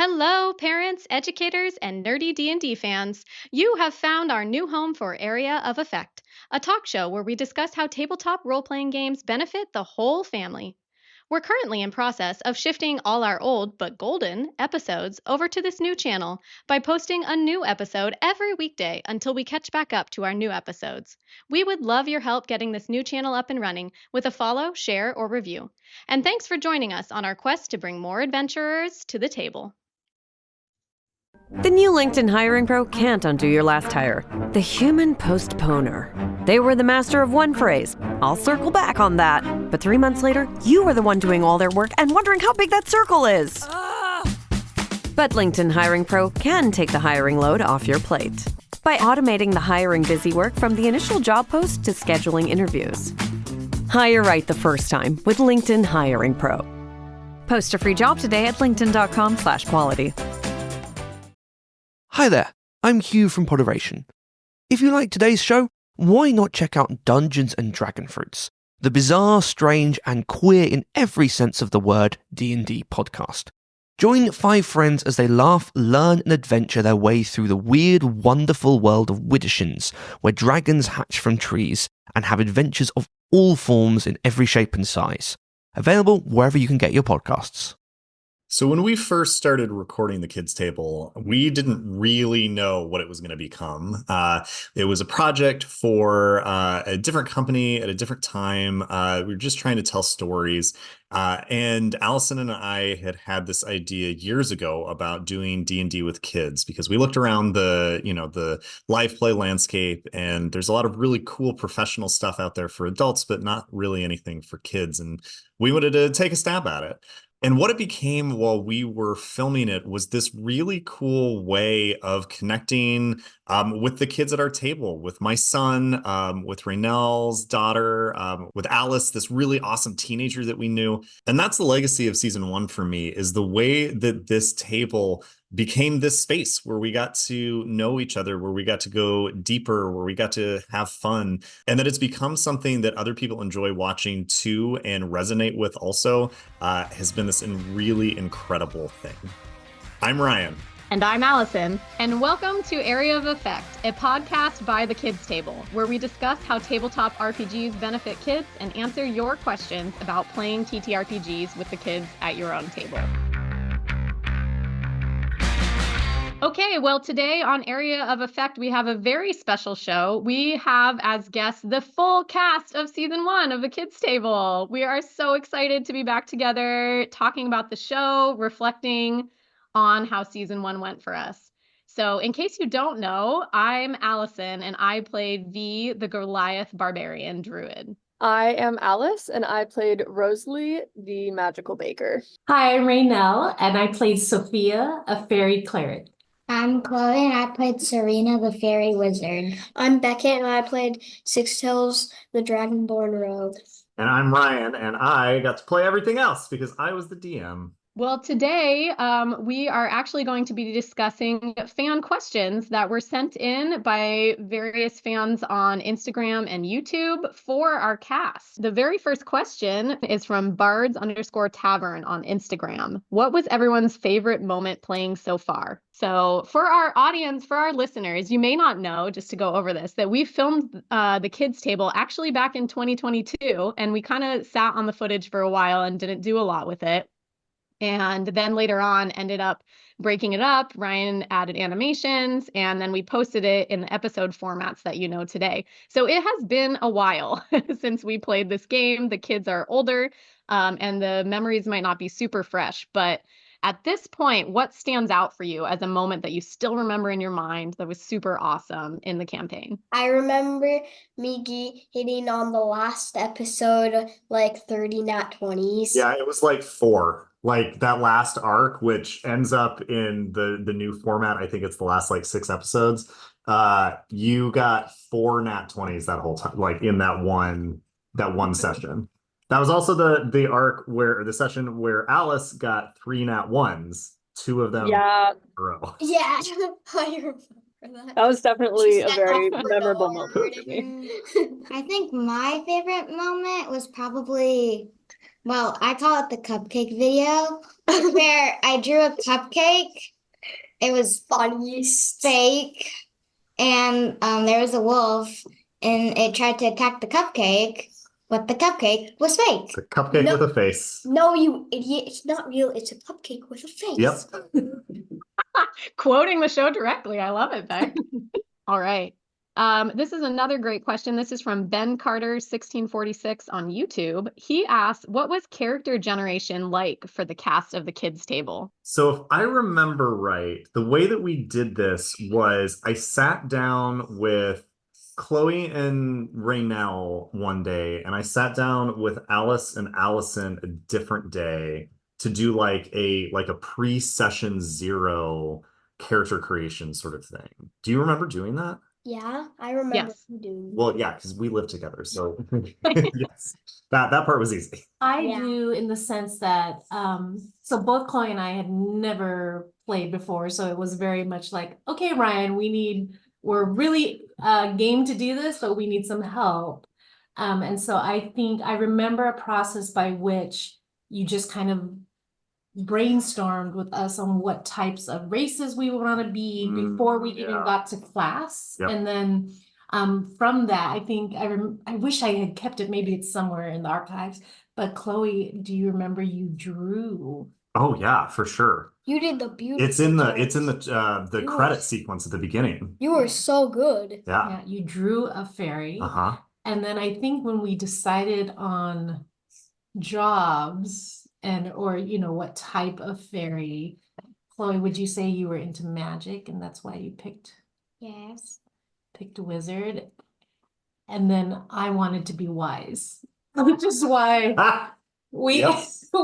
Hello, parents, educators, and nerdy D&D fans. You have found our new home for Area of Effect, a talk show where we discuss how tabletop role-playing games benefit the whole family. We're currently in process of shifting all our old but golden episodes over to this new channel by posting a new episode every weekday until we catch back up to our new episodes. We would love your help getting this new channel up and running with a follow, share, or review. And thanks for joining us on our quest to bring more adventurers to the table. The new LinkedIn Hiring Pro can't undo your last hire. The human postponer. They were the master of one phrase. I'll circle back on that. But 3 months later, you were the one doing all their work and wondering how big that circle is. But LinkedIn Hiring Pro can take the hiring load off your plate by automating the hiring busy work from the initial job post to scheduling interviews. Hire right the first time with LinkedIn Hiring Pro. Post a free job today at linkedin.com/quality. Hi there, I'm Hugh from Poderation. If you like today's show, why not check out Dungeons and Dragonfruits, the bizarre, strange, and queer in every sense of the word D&D podcast. Join 5 friends as they laugh, learn, and adventure their way through the weird, wonderful world of Widdershins, where dragons hatch from trees and have adventures of all forms in every shape and size. Available wherever you can get your podcasts. So when we first started recording the Kids Table, we didn't really know what it was going to become. It was a project for a different company at a different time. We were just trying to tell stories. And Allison and I had this idea years ago about doing D&D with kids, because we looked around the live play landscape, and there's a lot of really cool professional stuff out there for adults, but not really anything for kids. And we wanted to take a stab at it. And what it became while we were filming it was this really cool way of connecting with the kids at our table, with my son, with Raynell's daughter, with Alice, this really awesome teenager that we knew. And that's the legacy of season 1 for me, is the way that this table became this space where we got to know each other, where we got to go deeper, where we got to have fun, and that it's become something that other people enjoy watching too and resonate with also, has been this really incredible thing. I'm Ryan. And I'm Allison. And welcome to Area of Effect, a podcast by the Kids Table, where we discuss how tabletop RPGs benefit kids and answer your questions about playing TTRPGs with the kids at your own table. Okay, well, today on Area of Effect, we have a very special show. We have as guests the full cast of season 1 of the Kids Table. We are so excited to be back together, talking about the show, reflecting on how season 1 went for us. So in case you don't know, I'm Allison, and I played the Goliath Barbarian Druid. I am Alice, and I played Rosalie, the Magical Baker. Hi, I'm Raynell, and I played Sophia, a Fairy Cleric. I'm Chloe, and I played Serena, the Fairy Wizard. I'm Beckett, and I played Sixtails, the Dragonborn Rogue. And I'm Ryan, and I got to play everything else because I was the DM. Well, today we are actually going to be discussing fan questions that were sent in by various fans on Instagram and YouTube for our cast. The very first question is from bards_tavern on Instagram. What was everyone's favorite moment playing so far? So for our audience, for our listeners, you may not know, just to go over this, that we filmed the Kids Table actually back in 2022, and we kind of sat on the footage for a while and didn't do a lot with it. And then later on ended up breaking it up. Ryan added animations, and then we posted it in the episode formats that you know today. So it has been a while since we played this game. The kids are older, and the memories might not be super fresh. But at this point, what stands out for you as a moment that you still remember in your mind that was super awesome in the campaign? I remember me hitting on the last episode like 30 nat 20s. Yeah, it was like 4. Like that last arc, which ends up in the new format. I think it's the last like 6 episodes. You got 4 nat 20s that whole time, like in that one session. That was also the arc where the session where Alice got 3 nat 1s, 2 of them in a row. Yeah, I remember that. That was definitely a very memorable moment for me. I think my favorite moment was probably Well, I call it the cupcake video. It's where I drew a cupcake. It was Funniest. fake, and there was a wolf, and it tried to attack the cupcake, but the cupcake was fake. It's a cupcake No. with a face. No, you idiot. It's not real. It's a cupcake with a face. Yep. Quoting the show directly. I love it, Beck. All right. This is another great question. This is from Ben Carter 1646 on YouTube. He asks, what was character generation like for the cast of the Kids Table? So if I remember right, the way that we did this was I sat down with Chloe and Raynell one day, and I sat down with Alice and Allison a different day to do like a pre-session 0 character creation sort of thing. Do you remember doing that? Yeah, I remember Yes. you doing. Well, yeah, because we live together, so yes, that part was easy. I Yeah. do, in the sense that so both Chloe and I had never played before, so it was very much like, okay, Ryan, we're really game to do this, but we need some help. And so I think I remember a process by which you just kind of brainstormed with us on what types of races we would want to be before we even yeah. got to class. Yep. And then from that, I think I wish I had kept it. Maybe it's somewhere in the archives. But Chloe, do you remember you drew? Oh yeah, for sure. You did the beautiful. It's in the You were- credit sequence at the beginning. You were so good. Yeah. Yeah, you drew a fairy. Uh-huh. And then I think when we decided on jobs or what type of fairy, Chloe, would you say you were into magic and that's why you picked Yes. a wizard? And then I wanted to be wise, which is why Ah, we Yep.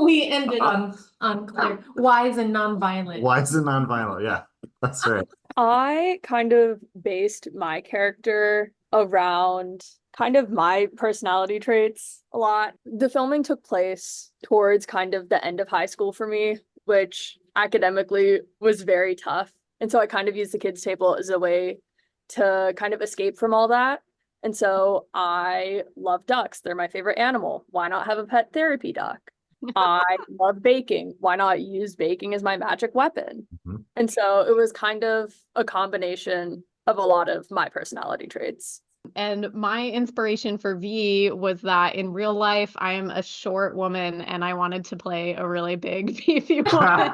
we ended on Claire, wise and nonviolent. wise and nonviolent. Yeah, that's right. I kind of based my character around kind of my personality traits a lot. The filming took place towards kind of the end of high school for me, which academically was very tough. And so I kind of used the kids' table as a way to kind of escape from all that. And so I love ducks. They're my favorite animal. Why not have a pet therapy duck? I love baking. Why not use baking as my magic weapon? Mhm. And so it was kind of a combination of a lot of my personality traits. And my inspiration for V was that in real life, I am a short woman and I wanted to play a really big, beefy woman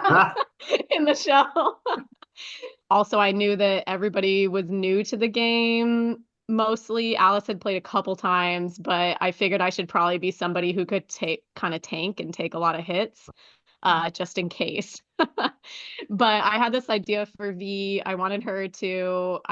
in the show. Also, I knew that everybody was new to the game. Mostly Alice had played a couple times, but I figured I should probably be somebody who could kind of tank and take a lot of hits, just in case. But I had this idea for V. I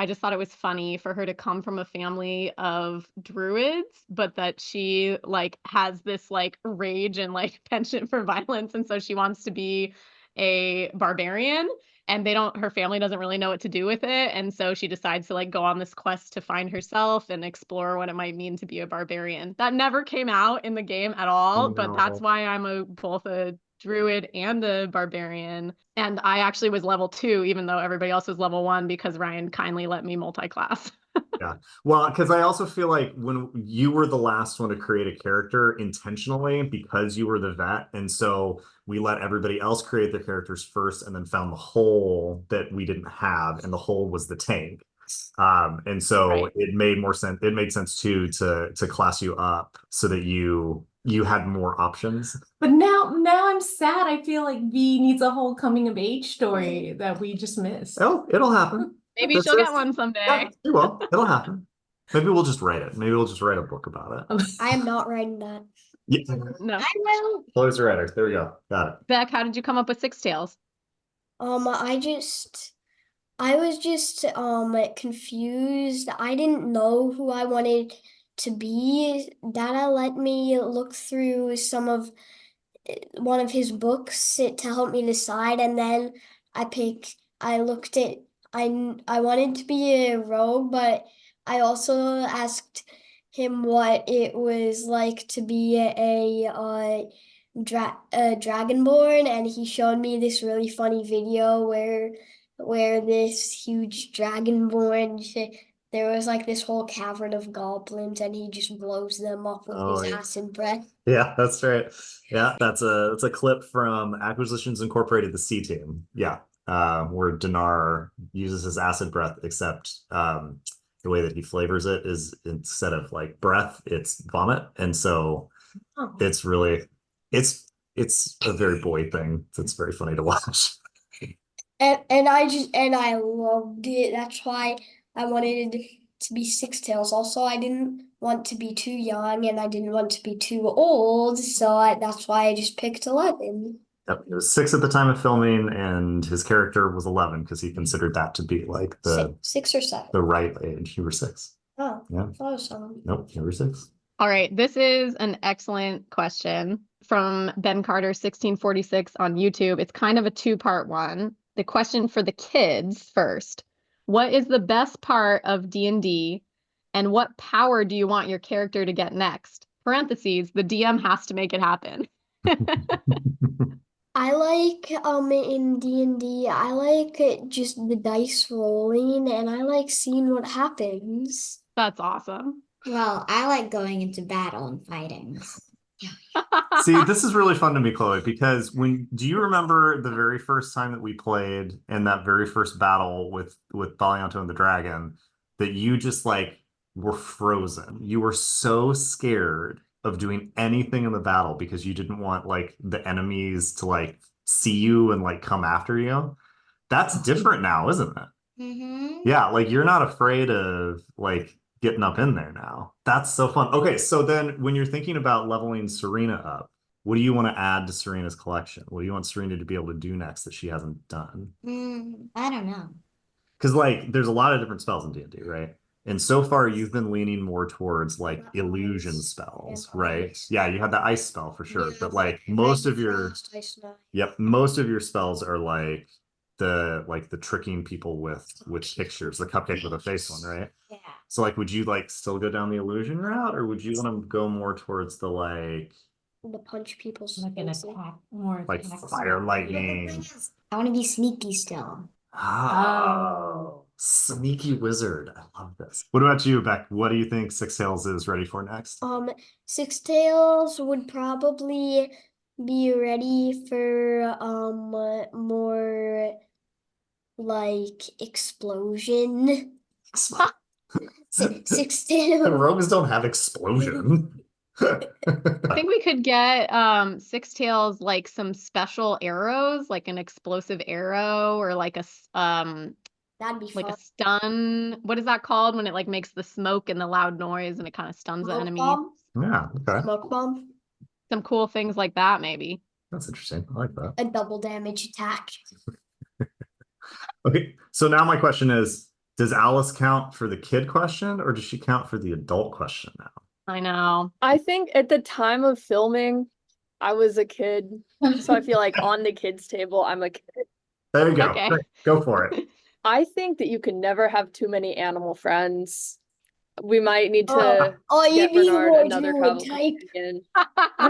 just thought it was funny for her to come from a family of druids, but that she like has this like rage and like penchant for violence. And so she wants to be a barbarian and her family doesn't really know what to do with it. And so she decides to like go on this quest to find herself and explore what it might mean to be a barbarian. That never came out in the game at all, but that's why I'm both a druid and a barbarian. And I actually was level 2, even though everybody else was level 1, because Ryan kindly let me multi-class. Yeah. Well, because I also feel like when you were the last one to create a character intentionally because you were the vet, and so we let everybody else create their characters first and then found the hole that we didn't have, and the hole was the tank. And so Right. it made more sense. It made sense too to class you up so that you had more options. But now I'm sad. I feel like V needs a whole coming of age story that we just missed. Oh, it'll happen. Maybe she'll get one someday. Yeah, she will. It'll happen. Maybe we'll just write it. Maybe we'll just write a book about it. I am not writing that. Yeah. No. I will. Chloe's a writer. There we go. Got it. Beck, how did you come up with Six Tails? I was just confused. I didn't know who I wanted to be. Dada let me look through one of his books to help me decide, and then I looked at I wanted to be a rogue, but I also asked him what it was like to be a dragonborn, and he showed me this really funny video where this huge dragonborn there was like this whole cavern of goblins and he just blows them up with Oh, his yeah. acid breath. Yeah, that's right. Yeah, that's a clip from Acquisitions Incorporated, the C Team. Yeah, where Dinar uses his acid breath, except the way that he flavors it is instead of like breath, it's vomit, and so Oh. it's really it's a very boy thing. It's very funny to watch. And I loved it. That's why I wanted it to be Six Tails. Also, I didn't want to be too young and I didn't want to be too old, so that's why I just picked 11. Yep, he was 6 at the time of filming, and his character was 11 because he considered that to be like Six or seven. the right age. You were 6. Oh, Yeah. I thought it was 7. Nope, you were 6. All right, this is an excellent question from Ben Carter 1646 on YouTube. It's kind of a two-part one. The question for the kids first. What is the best part of D&D and what power do you want your character to get next? Parentheses, the DM has to make it happen. I like in D&D, I like just the dice rolling and I like seeing what happens. That's awesome. Well, I like going into battle and fighting. See, this is really fun to me, Chloe, because do you remember the very first time that we played in that very first battle with Balianto and the Dragon, that you just like were frozen? You were so scared of doing anything in the battle because you didn't want like the enemies to like see you and like come after you. That's different now, isn't it? Mm-hmm. Yeah, like you're not afraid of like getting up in there now. That's so fun. Okay, so then when you're thinking about leveling Serena up, what do you want to add to Serena's collection? What do you want Serena to be able to do next that she hasn't done? I don't know. Because like there's a lot of different spells in D&D, right? And so far you've been leaning more towards like illusion spells, right? Yeah, you had the ice spell for sure, but like most of your most of your spells are like the tricking people with pictures, the cupcake with a face one, right? Yeah. So like would you like still go down the illusion route, or would you want to go more towards the like The punch people's Like an faces. attack, more like attacks. fire lightning? I want to be sneaky still. Oh, sneaky wizard. I love this. What about you, Beck? What do you think Six Tails is ready for next? Six Tails would probably be ready for more like explosion. Six Tails. The rogues don't have explosion. I think we could get Six Tails like some special arrows, like an explosive arrow or like a That'd be like fun. a stun. What is that called when it like makes the smoke and the loud noise and it kind of stuns the Smoke enemy? bomb? Yeah, okay. Smoke bomb. Some cool things like that, maybe. That's interesting. I like that. A double damage attack. Okay, so now my question is, does Alice count for the kid question or does she count for the adult question now? I know. I think at the time of filming, I was a kid. So I feel like on the kids' table, I'm a kid. There you go. Okay. Great. Go for it. I think that you can never have too many animal friends. We might need to you get mean Bernard more another druid travel type? companion. I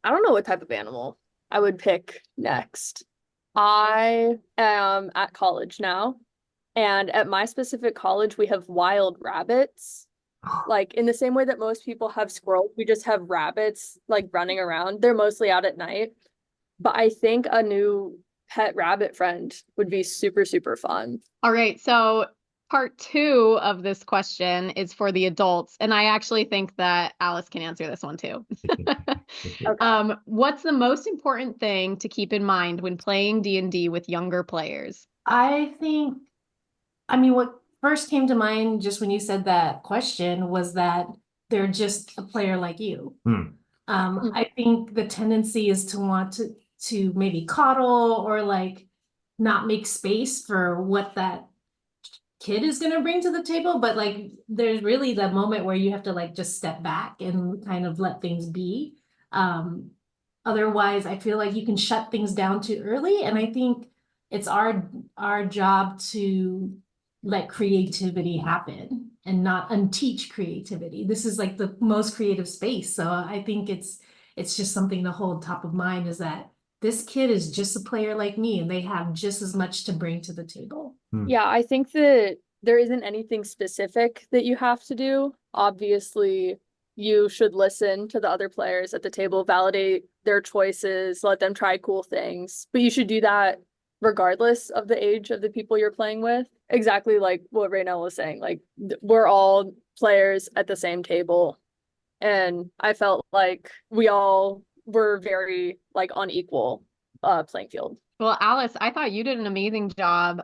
don't know what type of animal I would pick next. I am at college now, and at my specific college, we have wild rabbits. Like in the same way that most people have squirrels, we just have rabbits like running around. They're mostly out at night. But I think a new pet rabbit friend would be super, super fun. All right, so part 2 of this question is for the adults, and I actually think that Alice can answer this one too. Okay. What's the most important thing to keep in mind when playing D&D with younger players? I think, I mean, what first came to mind just when you said that question was that they're just a player like you. I think the tendency is to want to maybe coddle or like not make space for what that kid is going to bring to the table, but like there's really the moment where you have to like just step back and kind of let things be. Otherwise I feel like you can shut things down too early, and I think it's our job to let creativity happen and not unteach creativity. This is like the most creative space, so I think it's just something to hold top of mind, is that this kid is just a player like me and they have just as much to bring to the table. Yeah, I think that there isn't anything specific that you have to do. Obviously, you should listen to the other players at the table, validate their choices, let them try cool things. But you should do that regardless of the age of the people you're playing with. Exactly like what Raynell was saying. Like, we're all players at the same table. And I felt like we all were very like on equal playing field. Well, Alice, I thought you did an amazing job.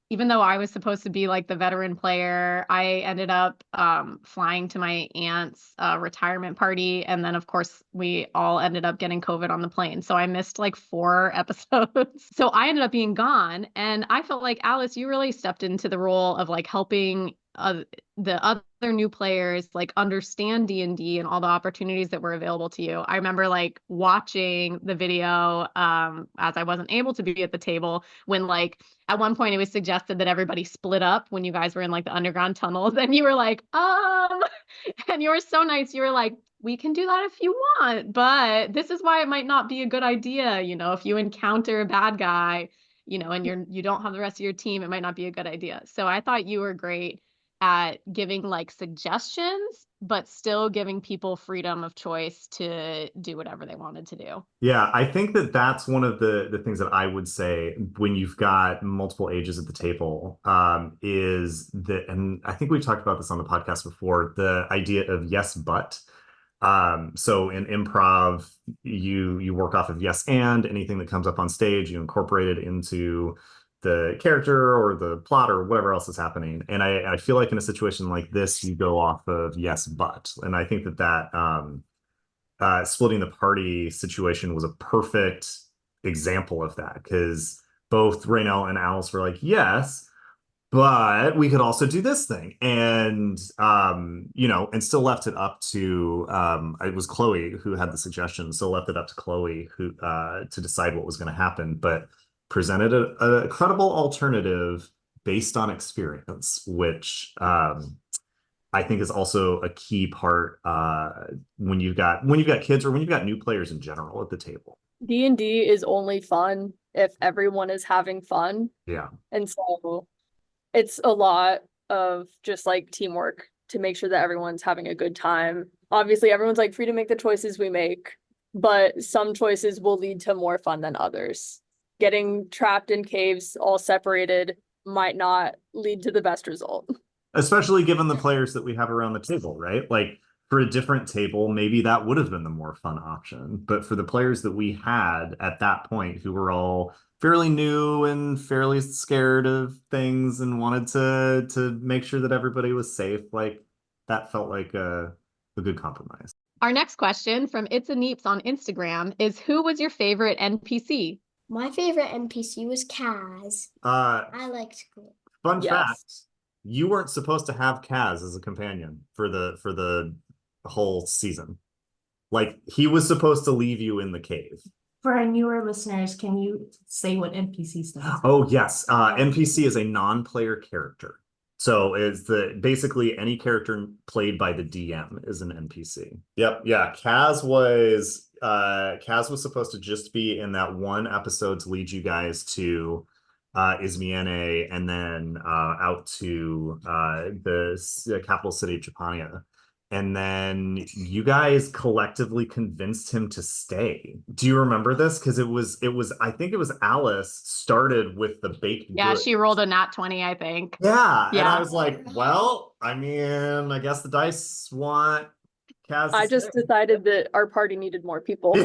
Even though I was supposed to be like the veteran player, I ended up flying to my aunt's retirement party. And then, of course, we all ended up getting COVID on the plane. So I missed like 4 episodes. So I ended up being gone. And I felt like, Alice, you really stepped into the role of like helping the other new players like understand D&D and all the opportunities that were available to you. I remember like watching the video as I wasn't able to be at the table when like at one point it was suggested that everybody split up when you guys were in like the underground tunnels, and you were like, and you were so nice. You were like, we can do that if you want, but this is why it might not be a good idea. You know, if you encounter a bad guy, you know, and you don't have the rest of your team, it might not be a good idea. So I thought you were great at giving like suggestions, but still giving people freedom of choice to do whatever they wanted to do. Yeah, I think that that's one of the things that I would say when you've got multiple ages at the table, is that, and I think we've talked about this on the podcast before, the idea of yes, but. So in improv, you work off of yes and anything that comes up on stage, you incorporate it into the character or the plot or whatever else is happening. And I feel like in a situation like this, you go off of yes, but. And I think that splitting the party situation was a perfect example of that, because both Raynell and Alice were like, yes, but we could also do this thing. And, you know, and still left it up to, it was Khloe who had the suggestion, still left it up to Khloe who, to decide what was going to happen, but presented a credible alternative based on experience, which, I think is also a key part, when you've got kids or when you've got new players in general at the table. D&D is only fun if everyone is having fun. Yeah. And so it's a lot of just like teamwork to make sure that everyone's having a good time. Obviously, everyone's like free to make the choices we make, but some choices will lead to more fun than others. Getting trapped in caves all separated might not lead to the best result. Especially given the players that we have around the table, right? Like for a different table, maybe that would have been the more fun option. But for the players that we had at that point, who were all fairly new and fairly scared of things and wanted to make sure that everybody was safe, like that felt like a good compromise. Our next question from It's a Neeps on Instagram is, who was your favorite NPC? My favorite NPC was Kaz. I liked Khloe. Fun Yes. fact, you weren't supposed to have Kaz as a companion for the whole season. Like he was supposed to leave you in the cave. For our newer listeners, can you say what NPC stands for? Oh yes, NPC is a non-player character. So it's basically any character played by the DM is an NPC. Yep, yeah. Kaz was supposed to just be in that one episode to lead you guys to Izmiene and then out to the capital city of Japania. And then you guys collectively convinced him to stay. Do you remember this? Because it was I think it was Alice started with the baked goods. She rolled a nat 20, I think. Yeah. And I was like, well, I mean, I guess the dice want Kaz. I just decided that our party needed more people.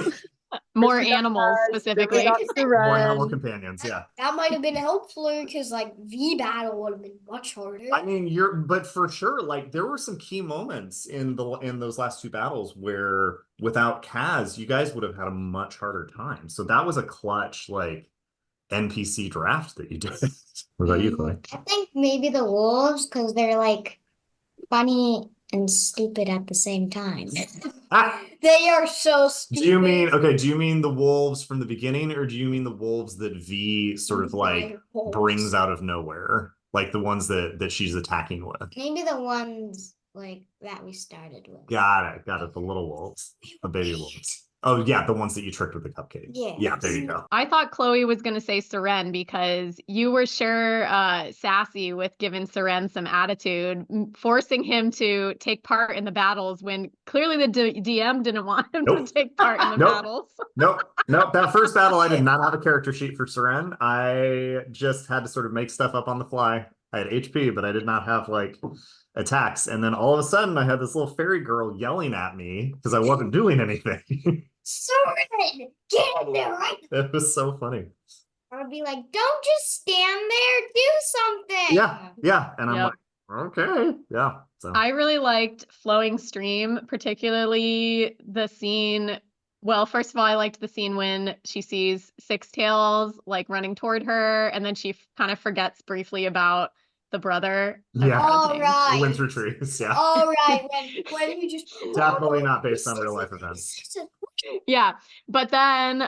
More animals specifically. More animal companions, yeah. That might have been helpful because like the battle would have been much harder. I mean, but for sure, like there were some key moments in those last 2 battles where without Kaz, you guys would have had a much harder time. So that was a clutch like NPC draft that you did. What about you, Khloe? I think maybe the wolves, because they're like funny and stupid at the same time. They are so stupid. Do you mean the wolves from the beginning, or do you mean the wolves that V sort of like brings out of nowhere? Like the ones that she's attacking with? Maybe the ones like that we started with. Got it. The little wolves. The baby wolves. Oh yeah, the ones that you tricked with the cupcake. Yes. Yeah, there you go. I thought Chloe was going to say Seren because you were sure sassy with giving Seren some attitude, forcing him to take part in the battles when clearly the DM didn't want him to take part in the battles. Nope. That first battle, I did not have a character sheet for Seren. I just had to sort of make stuff up on the fly. I had HP, but I did not have like attacks. And then all of a sudden, I had this little fairy girl yelling at me because I wasn't doing anything. Seren, get in there right. It was so funny. I would be like, don't just stand there, do something. Yeah. And I'm like, okay. Yeah. So I really liked Flowing Stream, particularly the scene. Well, first of all, I liked the scene when she sees Six Tails like running toward her, and then she kind of forgets briefly about the brother. All right. Winter Trees. Yeah. All right. When you just definitely not based on real life events. Yeah, but then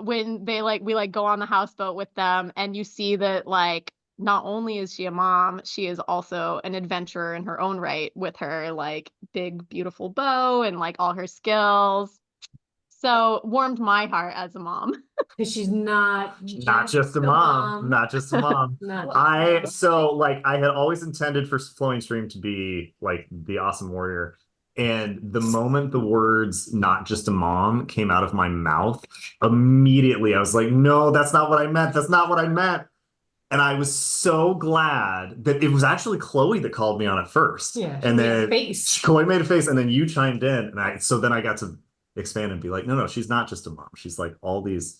when we go on the houseboat with them, and you see that like not only is she a mom, she is also an adventurer in her own right with her like big beautiful bow and like all her skills. So warmed my heart as a mom. Because she's not just a mom. Not just a mom. I had always intended for Flowing Stream to be like the awesome warrior. And the moment the words "not just a mom" came out of my mouth, immediately I was like, no, that's not what I meant. That's not what I meant. And I was so glad that it was actually Chloe that called me on it first. Yeah, and then Chloe made a face, and then you chimed in, and so then I got to expand and be like, no, she's not just a mom. She's like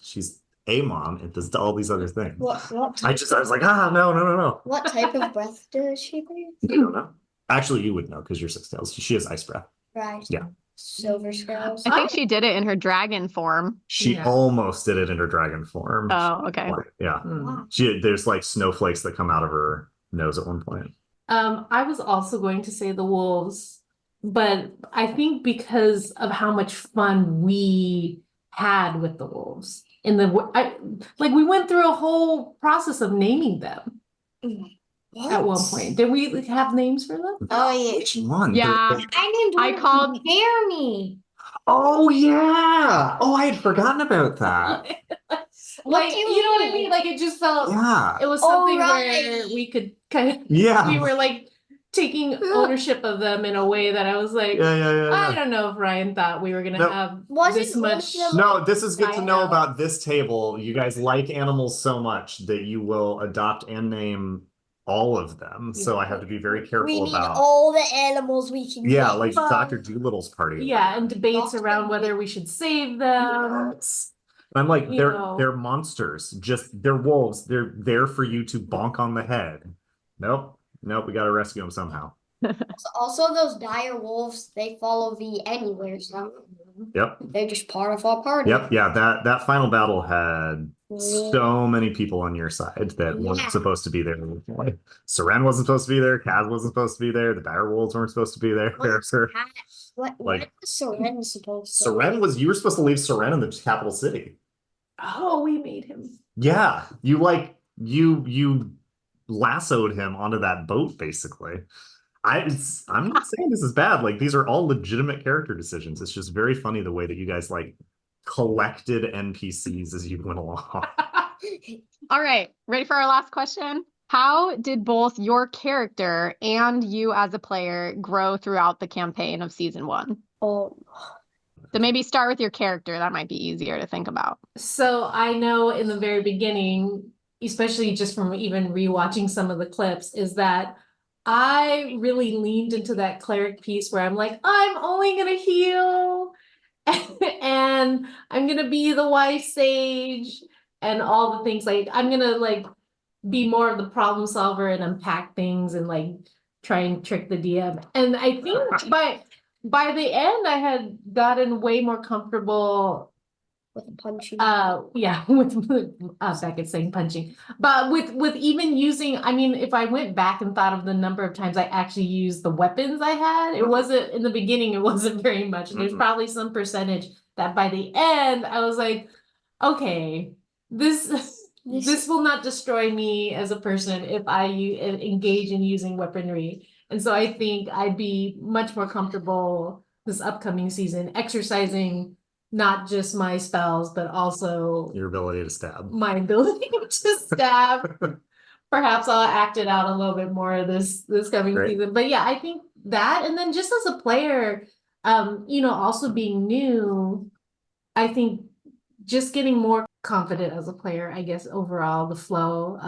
she's a mom and does all these other things. What I was like, no. What type of breath does she breathe? I don't know. Actually, you would know because you're Six Tails. She has ice breath. Right. Yeah. Silver Scrolls. I think she did it in her dragon form. She almost did it in her dragon form. Oh, okay. Yeah. Wow. There's like snowflakes that come out of her nose at one point. I was also going to say the wolves, but I think because of how much fun we had with the wolves we went through a whole process of naming them. At one point. Did we have names for them? Oh yeah. Which one? Yeah. I called Jeremy. Oh yeah. Oh, I had forgotten about that. What do you know what I mean? mean? Like it just felt it was Oh, something right. where we could kind of Yeah. we were like taking ownership of them in a way that I was like, I don't know if Ryan thought we were gonna have this much. No, this is good to know about this table. You guys like animals so much that you will adopt and name all of them. So I have to be very careful We need about all the animals we can get. like Dr. Doolittle's party. Yeah, and debates around whether we should save them. I'm like, they're monsters. They're wolves. They're there for you to bonk on the head. Nope, we gotta rescue them somehow. Also, those dire wolves, they follow V anywhere, so Yep. they're just part of our party. Yep. Yeah. That final battle had so many people on your side that weren't supposed to be there. Like, Seren wasn't supposed to be there. Kaz wasn't supposed to be there. The dire wolves weren't supposed to be there. What was Seren supposed to Seren you were supposed to leave Seren in the capital city. Oh, we made him. Yeah. You lassoed him onto that boat, basically. I'm not saying this is bad. Like, these are all legitimate character decisions. It's just very funny the way that you guys like collected NPCs as you went along. All right, ready for our last question? How did both your character and you as a player grow throughout the campaign of season 1? Oh. So maybe start with your character. That might be easier to think about. So I know in the very beginning, especially just from even rewatching some of the clips, is that I really leaned into that cleric piece where I'm like, I'm only gonna heal and I'm gonna be the wise sage and all the things. Like I'm gonna like be more of the problem solver and unpack things and like try and trick the DM. And I think by the end I had gotten way more comfortable with punching. With Beckett saying punching, but with even using. I mean, if I went back and thought of the number of times I actually used the weapons I had, it wasn't in the beginning. It wasn't very much. And there's probably some percentage that by the end I was like, okay, this will not destroy me as a person if I engage in using weaponry. And so I think I'd be much more comfortable this upcoming season exercising not just my spells, but also Your ability to stab. my ability to stab. Perhaps I'll act it out a little bit more this coming Great. season. But yeah, I think that, and then just as a player, also being new, I think just getting more confident as a player, I guess overall the flow,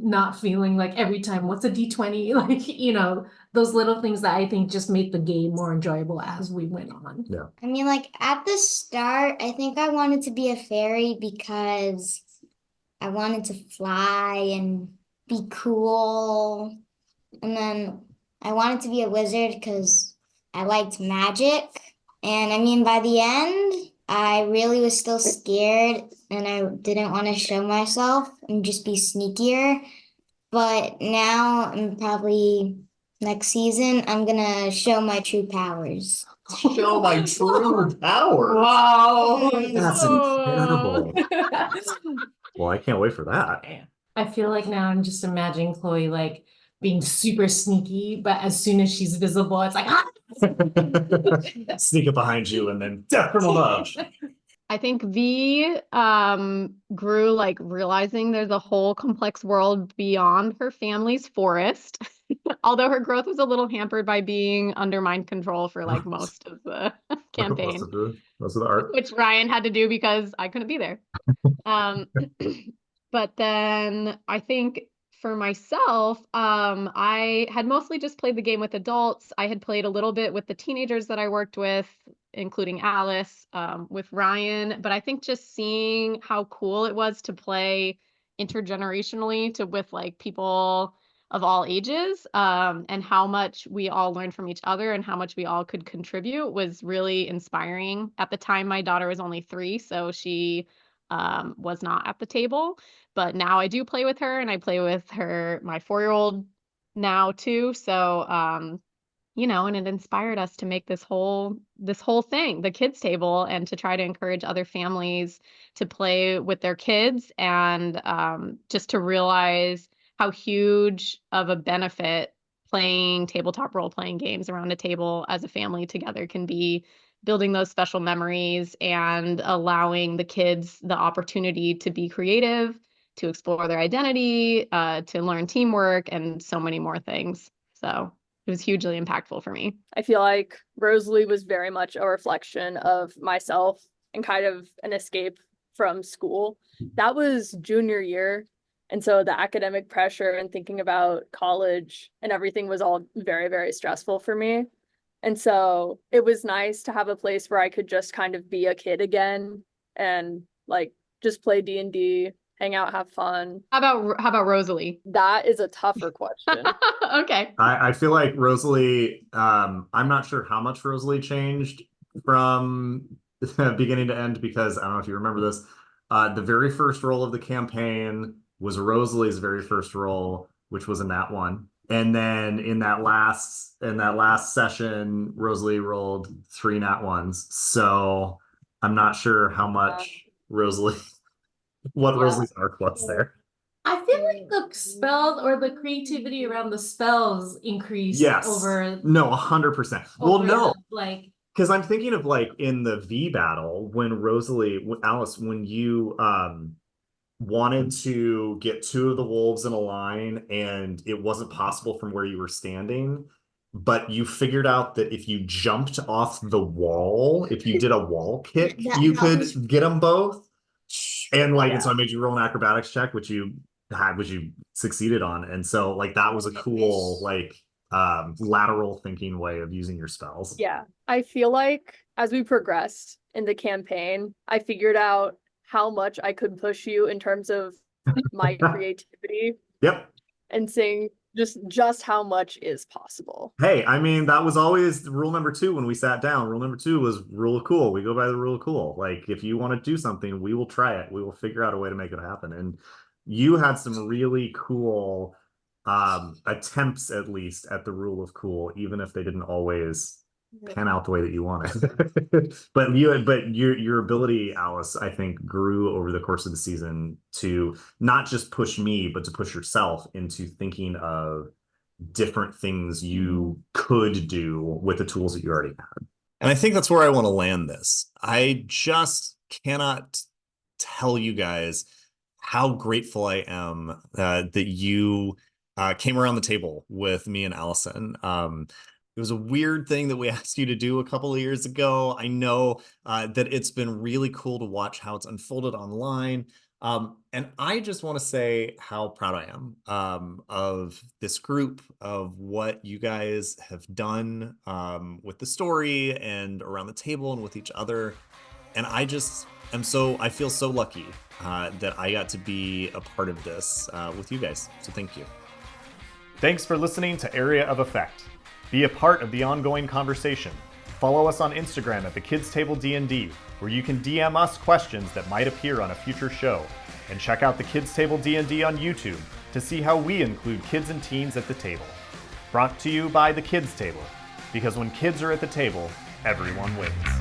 not feeling like every time what's a D20, like, those little things that I think just make the game more enjoyable as we went on. Yeah. I mean, like at the start, I think I wanted to be a fairy because I wanted to fly and be cool. And then I wanted to be a wizard because I liked magic. And I mean, by the end, I really was still scared and I didn't want to show myself and just be sneakier. But now I'm probably next season, I'm gonna show my true powers. Show my true power. Wow. That's incredible. Well, I can't wait for that. I feel like now I'm just imagining Khloe like being super sneaky, but as soon as she's visible, it's like, ah! Sneak up behind you and then death from above. I think V grew like realizing there's a whole complex world beyond her family's forest. Although her growth was a little hampered by being under mind control for like most of the campaign. Most of the art. Which Ryan had to do because I couldn't be there. But then I think for myself, I had mostly just played the game with adults. I had played a little bit with the teenagers that I worked with, including Alice, with Ryan. But I think just seeing how cool it was to play intergenerationally with like people of all ages, and how much we all learned from each other and how much we all could contribute was really inspiring. At the time, my daughter was only 3, so she was not at the table. But now I do play with her, and I play with my 4-year-old now too. So, and it inspired us to make this whole thing, the kids table, and to try to encourage other families to play with their kids, and just to realize how huge of a benefit playing tabletop role-playing games around a table as a family together can be, building those special memories and allowing the kids the opportunity to be creative, to explore their identity, to learn teamwork, and so many more things. So it was hugely impactful for me. I feel like Rosalie was very much a reflection of myself and kind of an escape from school. That was junior year. And so the academic pressure and thinking about college and everything was all very, very stressful for me. And so it was nice to have a place where I could just kind of be a kid again and like just play D&D, hang out, have fun. How about Rosalie? That is a tougher question. Okay. I feel like Rosalie, I'm not sure how much Rosalie changed from beginning to end, because I don't know if you remember this. The very first roll of the campaign was Rosalie's very first roll, which was a nat 1. And then in that last session, Rosalie rolled 3 nat 1s. So I'm not sure how much Rosalie's arc was there. I feel like the spell or the creativity around the spells increased over. No, 100%. Well, no. Like, because I'm thinking of like in the V battle when Alice, when you wanted to get 2 of the wolves in a line and it wasn't possible from where you were standing, but you figured out that if you jumped off the wall, if you did a wall kick, you could get them both. And and so I made you roll an acrobatics check, which you succeeded on. And so like that was a cool lateral thinking way of using your spells. Yeah, I feel like as we progressed in the campaign, I figured out how much I could push you in terms of my creativity. Yep. And saying just how much is possible. Hey, I mean, that was always rule number 2 when we sat down. Rule number 2 was rule of cool. We go by the rule of cool. Like, if you want to do something, we will try it. We will figure out a way to make it happen. And you had some really cool attempts, at least, at the rule of cool, even if they didn't always pan out the way that you wanted. But your ability, Alice, I think grew over the course of the season to not just push me, but to push yourself into thinking of different things you could do with the tools that you already had. And I think that's where I want to land this. I just cannot tell you guys how grateful I am that you came around the table with me and Allison. It was a weird thing that we asked you to do a couple of years ago. I know that it's been really cool to watch how it's unfolded online. And I just want to say how proud I am of this group, of what you guys have done with the story and around the table and with each other. And I feel so lucky that I got to be a part of this with you guys. So thank you. Thanks for listening to Area of Effect. Be a part of the ongoing conversation. Follow us on Instagram at the Kids Table D&D, where you can DM us questions that might appear on a future show. And check out the Kids Table D&D on YouTube to see how we include kids and teens at the table. Brought to you by the Kids Table, because when kids are at the table, everyone wins.